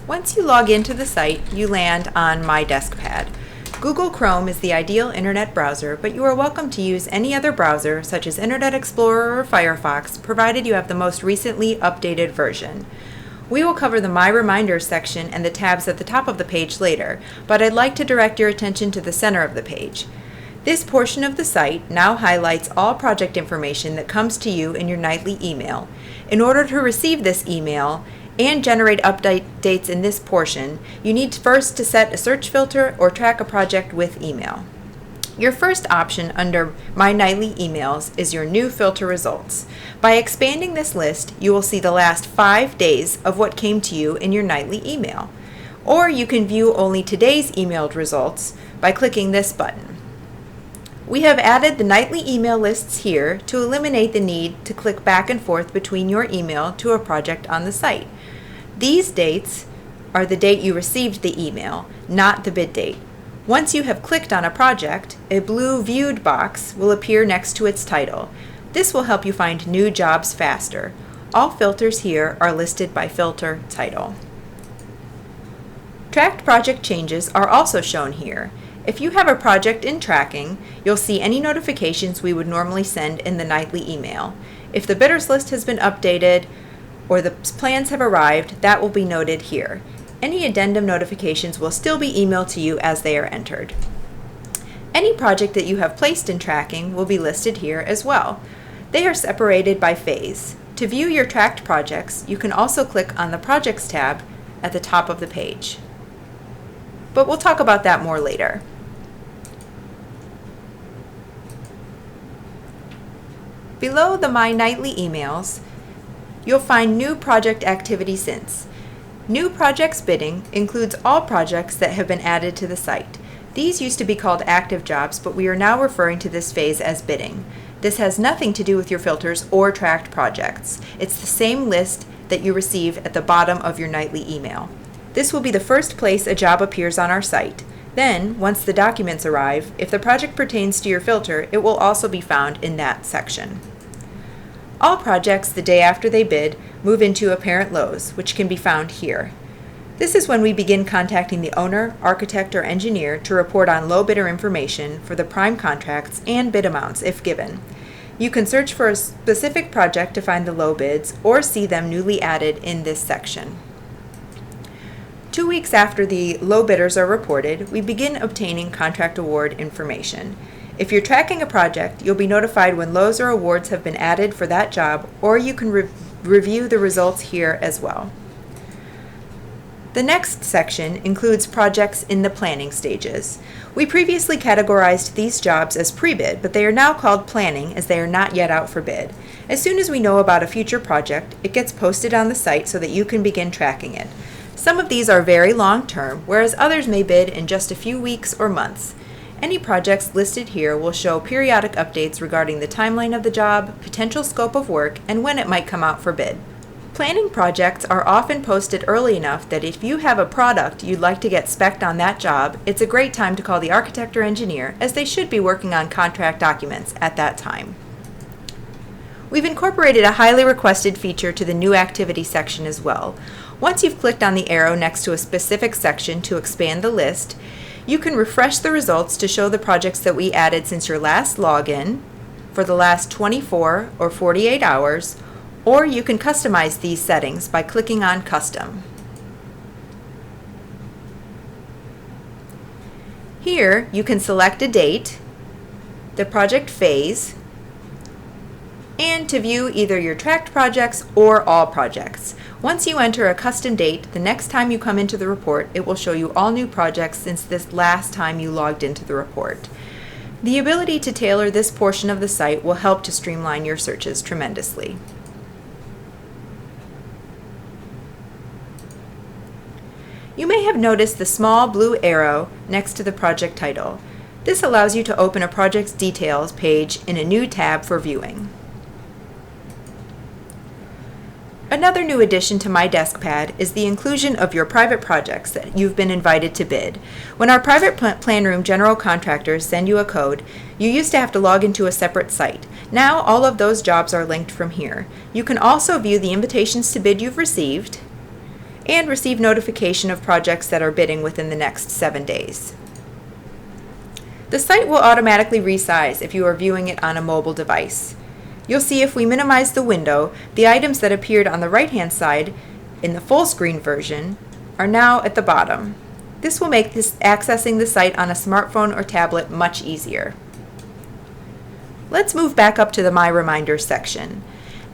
Once you log into the site, you land on My Deskpad. Google Chrome is the ideal internet browser, but you are welcome to use any other browser, such as Internet Explorer or Firefox, provided you have the most recently updated version. We will cover the My Reminders section and the tabs at the top of the page later, but I'd like to direct your attention to the center of the page. This portion of the site now highlights all project information that comes to you in your nightly email. In order to receive this email and generate updates in this portion, you need first to set a search filter or track a project with email. Your first option under My Nightly Emails is your new filter results. By expanding this list, you will see the last 5 days of what came to you in your nightly email. Or you can view only today's emailed results by clicking this button. We have added the nightly email lists here to eliminate the need to click back and forth between your email to a project on the site. These dates are the date you received the email, not the bid date. Once you have clicked on a project, a blue Viewed box will appear next to its title. This will help you find new jobs faster. All filters here are listed by filter title. Tracked project changes are also shown here. If you have a project in tracking, you'll see any notifications we would normally send in the nightly email. If the bidders list has been updated or the plans have arrived, that will be noted here. Any addendum notifications will still be emailed to you as they are entered. Any project that you have placed in tracking will be listed here as well. They are separated by phase. To view your tracked projects, you can also click on the Projects tab at the top of the page. But we'll talk about that more later. Below the My Nightly Emails, you'll find New Project Activity Since. New Projects Bidding includes all projects that have been added to the site. These used to be called active jobs, but we are now referring to this phase as bidding. This has nothing to do with your filters or tracked projects. It's the same list that you receive at the bottom of your nightly email. This will be the first place a job appears on our site. Then, once the documents arrive, if the project pertains to your filter, it will also be found in that section. All projects the day after they bid move into apparent lows, which can be found here. This is when we begin contacting the owner, architect, or engineer to report on low bidder information for the prime contracts and bid amounts if given. You can search for a specific project to find the low bids or see them newly added in this section. 2 weeks after the low bidders are reported, we begin obtaining contract award information. If you're tracking a project, you'll be notified when lows or awards have been added for that job, or you can review the results here as well. The next section includes projects in the planning stages. We previously categorized these jobs as pre-bid, but they are now called planning as they are not yet out for bid. As soon as we know about a future project, it gets posted on the site so that you can begin tracking it. Some of these are very long-term, whereas others may bid in just a few weeks or months. Any projects listed here will show periodic updates regarding the timeline of the job, potential scope of work, and when it might come out for bid. Planning projects are often posted early enough that if you have a product you'd like to get spec'd on that job, it's a great time to call the architect or engineer, as they should be working on contract documents at that time. We've incorporated a highly requested feature to the new activity section as well. Once you've clicked on the arrow next to a specific section to expand the list, you can refresh the results to show the projects that we added since your last login for the last 24 or 48 hours, or you can customize these settings by clicking on Custom. Here you can select a date, the project phase, and to view either your tracked projects or all projects. Once you enter a custom date, the next time you come into the report, it will show you all new projects since this last time you logged into the report. The ability to tailor this portion of the site will help to streamline your searches tremendously. You may have noticed the small blue arrow next to the project title. This allows you to open a project's details page in a new tab for viewing. Another new addition to My Deskpad is the inclusion of your private projects that you've been invited to bid. When our private plan room general contractors send you a code, you used to have to log into a separate site. Now all of those jobs are linked from here. You can also view the invitations to bid you've received and receive notification of projects that are bidding within the next 7 days. The site will automatically resize if you are viewing it on a mobile device. You'll see if we minimize the window, the items that appeared on the right-hand side in the full screen version are now at the bottom. This will make accessing the site on a smartphone or tablet much easier. Let's move back up to the My Reminders section.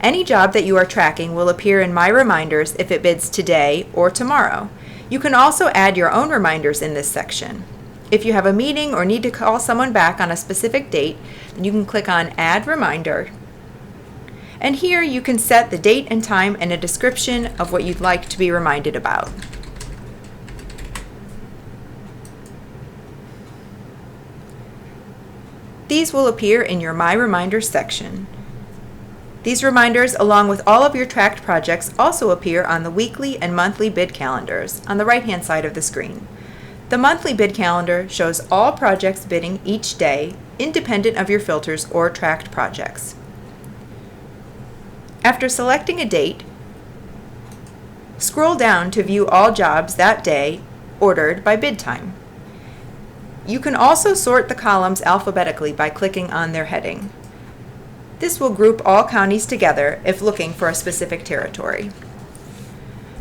Any job that you are tracking will appear in My Reminders if it bids today or tomorrow. You can also add your own reminders in this section. If you have a meeting or need to call someone back on a specific date, then you can click on Add Reminder. And here you can set the date and time and a description of what you'd like to be reminded about. These will appear in your My Reminders section. These reminders, along with all of your tracked projects, also appear on the weekly and monthly bid calendars on the right-hand side of the screen. The monthly bid calendar shows all projects bidding each day, independent of your filters or tracked projects. After selecting a date, scroll down to view all jobs that day ordered by bid time. You can also sort the columns alphabetically by clicking on their heading. This will group all counties together if looking for a specific territory.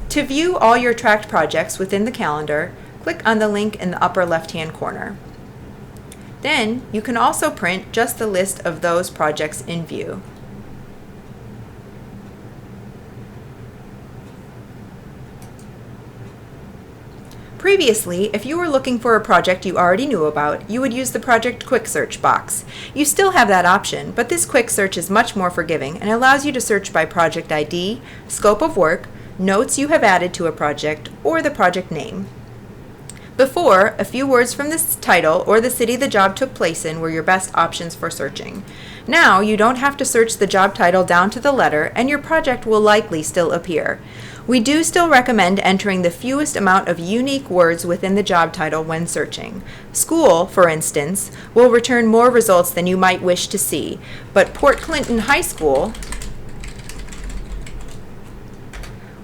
To view all your tracked projects within the calendar, click on the link in the upper left-hand corner. Then you can also print just the list of those projects in view. Previously, if you were looking for a project you already knew about, you would use the Project Quick Search box. You still have that option, but this quick search is much more forgiving and allows you to search by project ID, scope of work, notes you have added to a project, or the project name. Before, a few words from the title or the city the job took place in were your best options for searching. Now, you don't have to search the job title down to the letter, and your project will likely still appear. We do still recommend entering the fewest amount of unique words within the job title when searching. School, for instance, will return more results than you might wish to see, but Port Clinton High School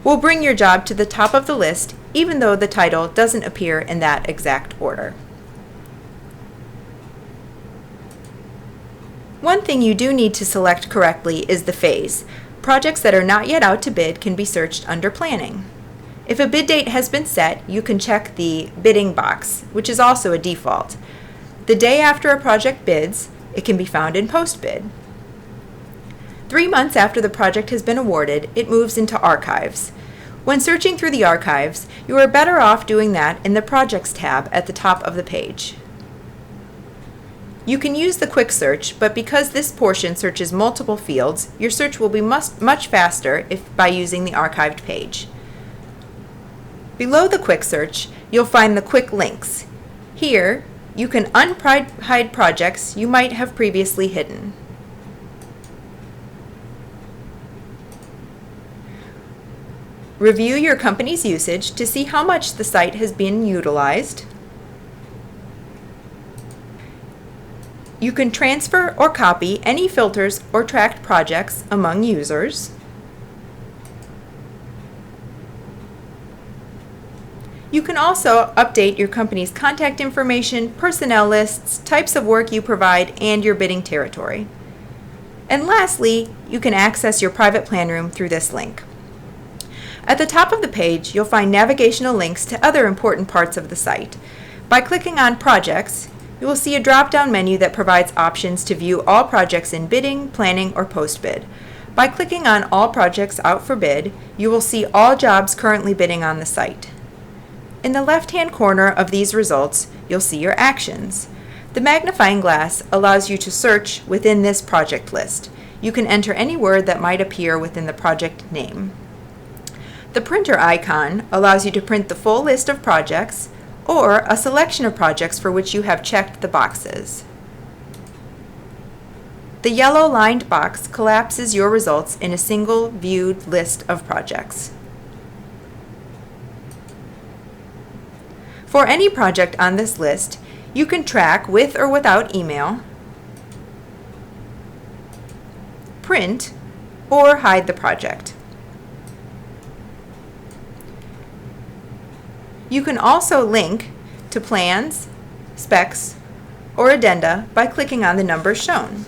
will bring your job to the top of the list, even though the title doesn't appear in that exact order. One thing you do need to select correctly is the phase. Projects that are not yet out to bid can be searched under Planning. If a bid date has been set, you can check the Bidding box, which is also a default. The day after a project bids, it can be found in Post-Bid. 3 months after the project has been awarded, it moves into Archives. When searching through the archives, you are better off doing that in the Projects tab at the top of the page. You can use the quick search, but because this portion searches multiple fields, your search will be much faster by using the archived page. Below the quick search, you'll find the quick links. Here, you can unhide projects you might have previously hidden. Review your company's usage to see how much the site has been utilized. You can transfer or copy any filters or tracked projects among users. You can also update your company's contact information, personnel lists, types of work you provide, and your bidding territory. And lastly, you can access your private plan room through this link. At the top of the page, you'll find navigational links to other important parts of the site. By clicking on Projects, you will see a drop-down menu that provides options to view all projects in bidding, planning, or post-bid. By clicking on All Projects Out for Bid, you will see all jobs currently bidding on the site. In the left-hand corner of these results, you'll see your actions. The magnifying glass allows you to search within this project list. You can enter any word that might appear within the project name. The printer icon allows you to print the full list of projects or a selection of projects for which you have checked the boxes. The yellow lined box collapses your results in a single viewed list of projects. For any project on this list, you can track with or without email, print, or hide the project. You can also link to plans, specs, or addenda by clicking on the numbers shown.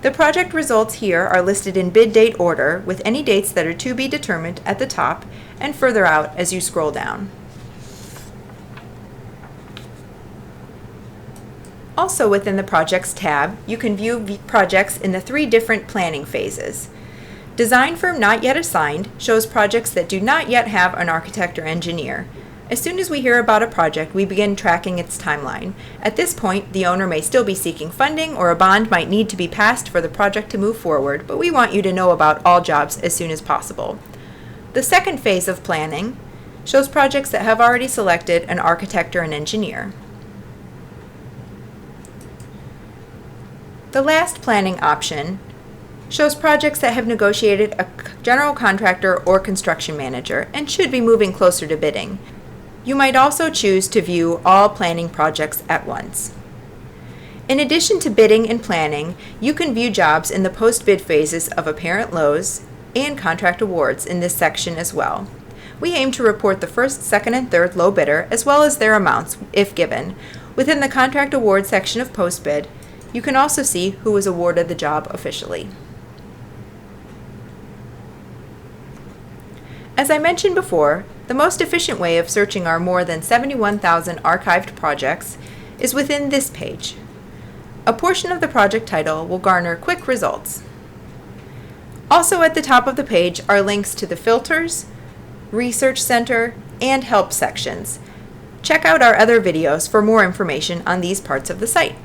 The project results here are listed in bid date order, with any dates that are to be determined at the top and further out as you scroll down. Also within the Projects tab, you can view projects in the 3 different planning phases. Design Firm Not Yet Assigned shows projects that do not yet have an architect or engineer. As soon as we hear about a project, we begin tracking its timeline. At this point, the owner may still be seeking funding, or a bond might need to be passed for the project to move forward, but we want you to know about all jobs as soon as possible. The second phase of planning shows projects that have already selected an architect or an engineer. The last planning option shows projects that have negotiated a general contractor or construction manager and should be moving closer to bidding. You might also choose to view all planning projects at once. In addition to bidding and planning, you can view jobs in the post-bid phases of apparent lows and contract awards in this section as well. We aim to report the first, second, and third low bidder as well as their amounts, if given. Within the contract award section of post-bid, you can also see who was awarded the job officially. As I mentioned before, the most efficient way of searching our more than 71,000 archived projects is within this page. A portion of the project title will garner quick results. Also at the top of the page are links to the Filters, Research Center, and Help sections. Check out our other videos for more information on these parts of the site.